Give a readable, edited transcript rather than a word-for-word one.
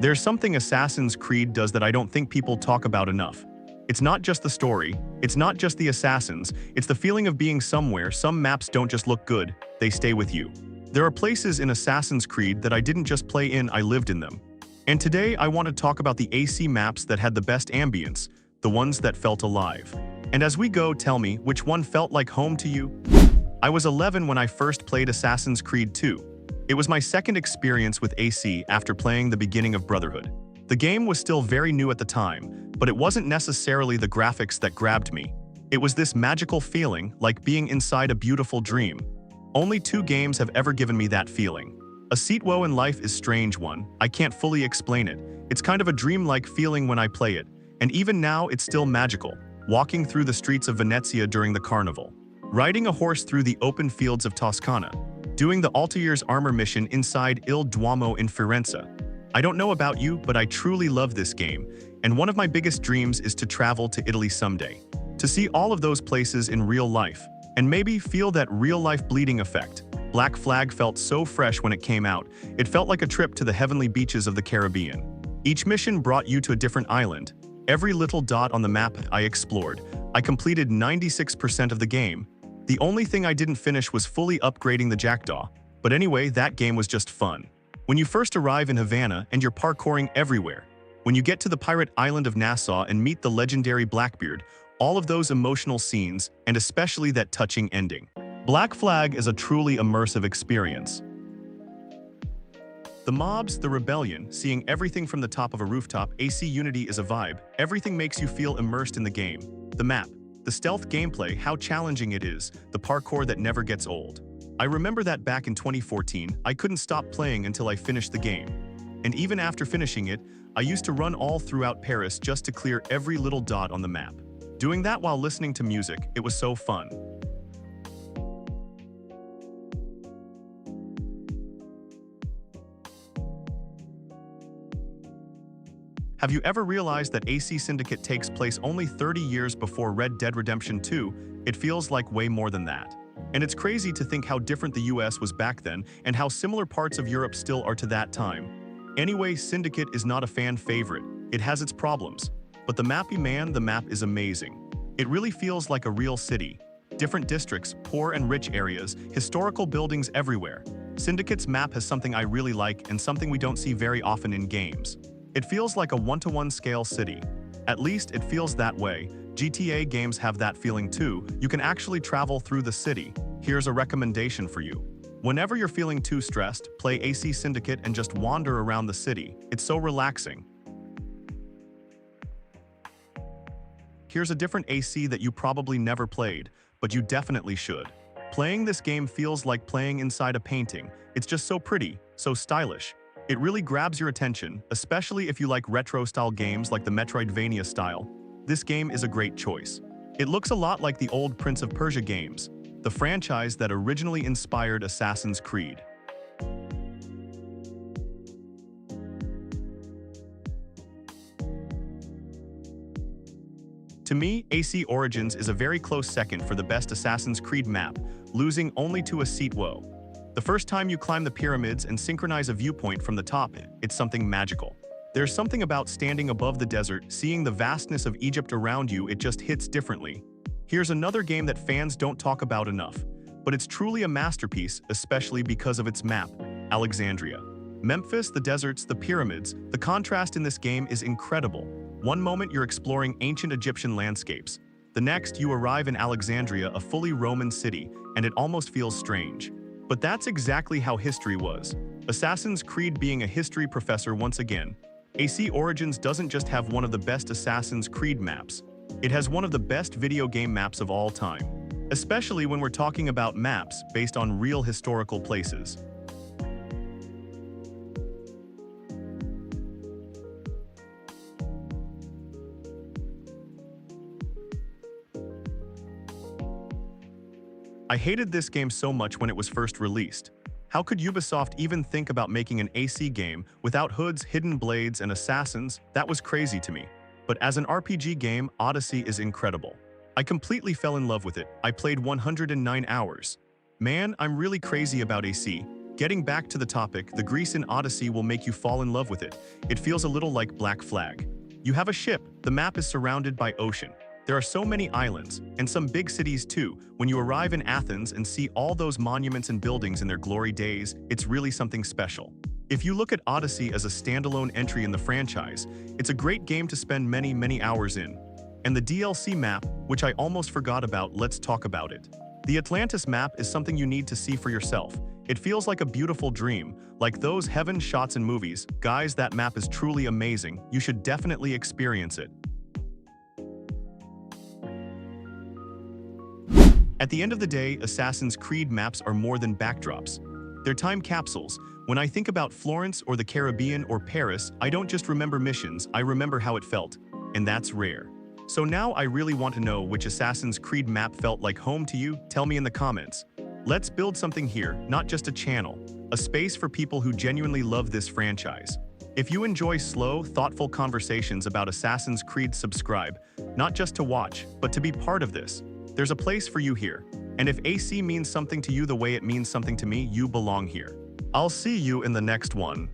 There's something Assassin's Creed does that I don't think people talk about enough. It's not just the story, it's not just the assassins, it's the feeling of being somewhere. Some maps don't just look good, they stay with you. There are places in Assassin's Creed that I didn't just play in, I lived in them. And today I want to talk about the AC maps that had the best ambience, the ones that felt alive. And as we go, tell me, which one felt like home to you? I was 11 when I first played Assassin's Creed 2. It was my second experience with AC after playing the beginning of Brotherhood. The game was still very new at the time, but it wasn't necessarily the graphics that grabbed me. It was this magical feeling, like being inside a beautiful dream. Only 2 games have ever given me that feeling. A Seatwoe in Life is strange one, I can't fully explain it. It's kind of a dreamlike feeling when I play it, and even now it's still magical. Walking through the streets of Venezia during the carnival. Riding a horse through the open fields of Toscana. Doing the Altair's armor mission inside Il Duomo in Firenze. I don't know about you, but I truly love this game, and one of my biggest dreams is to travel to Italy someday. To see all of those places in real life, and maybe feel that real-life bleeding effect. Black Flag felt so fresh when it came out, it felt like a trip to the heavenly beaches of the Caribbean. Each mission brought you to a different island. Every little dot on the map I explored. I completed 96% of the game. The only thing I didn't finish was fully upgrading the Jackdaw. But anyway, that game was just fun. When you first arrive in Havana and you're parkouring everywhere. When you get to the pirate island of Nassau and meet the legendary Blackbeard, all of those emotional scenes, and especially that touching ending. Black Flag is a truly immersive experience. The mobs, the rebellion, seeing everything from the top of a rooftop, AC Unity is a vibe. Everything makes you feel immersed in the game. The map, the stealth gameplay, how challenging it is, the parkour that never gets old. I remember that back in 2014, I couldn't stop playing until I finished the game. And even after finishing it, I used to run all throughout Paris just to clear every little dot on the map. Doing that while listening to music, it was so fun. Have you ever realized that AC Syndicate takes place only 30 years before Red Dead Redemption 2? It feels like way more than that. And it's crazy to think how different the US was back then and how similar parts of Europe still are to that time. Anyway, Syndicate is not a fan favorite. It has its problems. But the map is amazing. It really feels like a real city. Different districts, poor and rich areas, historical buildings everywhere. Syndicate's map has something I really like and something we don't see very often in games. It feels like a one-to-one scale city. At least it feels that way. GTA games have that feeling too. You can actually travel through the city. Here's a recommendation for you. Whenever you're feeling too stressed, play AC Syndicate and just wander around the city. It's so relaxing. Here's a different AC that you probably never played, but you definitely should. Playing this game feels like playing inside a painting. It's just so pretty, so stylish. It really grabs your attention, especially if you like retro-style games like the Metroidvania style. This game is a great choice. It looks a lot like the old Prince of Persia games, the franchise that originally inspired Assassin's Creed. To me, AC Origins is a very close second for the best Assassin's Creed map, losing only to a Seatwoe. The first time you climb the pyramids and synchronize a viewpoint from the top, it's something magical. There's something about standing above the desert, seeing the vastness of Egypt around you, it just hits differently. Here's another game that fans don't talk about enough, but it's truly a masterpiece, especially because of its map, Alexandria. Memphis, the deserts, the pyramids, the contrast in this game is incredible. One moment you're exploring ancient Egyptian landscapes. The next, you arrive in Alexandria, a fully Roman city, and it almost feels strange. But that's exactly how history was. Assassin's Creed being a history professor once again. AC Origins doesn't just have one of the best Assassin's Creed maps. It has one of the best video game maps of all time. Especially when we're talking about maps based on real historical places. I hated this game so much when it was first released. How could Ubisoft even think about making an AC game without hoods, hidden blades, and assassins? That was crazy to me. But as an RPG game, Odyssey is incredible. I completely fell in love with it. I played 109 hours. Man, I'm really crazy about AC. Getting back to the topic, the Greece in Odyssey will make you fall in love with it. It feels a little like Black Flag. You have a ship, the map is surrounded by ocean. There are so many islands, and some big cities too. When you arrive in Athens and see all those monuments and buildings in their glory days, it's really something special. If you look at Odyssey as a standalone entry in the franchise, it's a great game to spend many hours in. And the DLC map, which I almost forgot about, let's talk about it. The Atlantis map is something you need to see for yourself. It feels like a beautiful dream, like those heaven shots in movies. Guys, that map is truly amazing. You should definitely experience it. At the end of the day, Assassin's Creed maps are more than backdrops. They're time capsules. When I think about Florence or the Caribbean or Paris, I don't just remember missions, I remember how it felt. And that's rare. So now I really want to know which Assassin's Creed map felt like home to you. Tell me in the comments. Let's build something here, not just a channel, a space for people who genuinely love this franchise. If you enjoy slow, thoughtful conversations about Assassin's Creed, subscribe, not just to watch, but to be part of this. There's a place for you here. And if AC means something to you the way it means something to me, you belong here. I'll see you in the next one.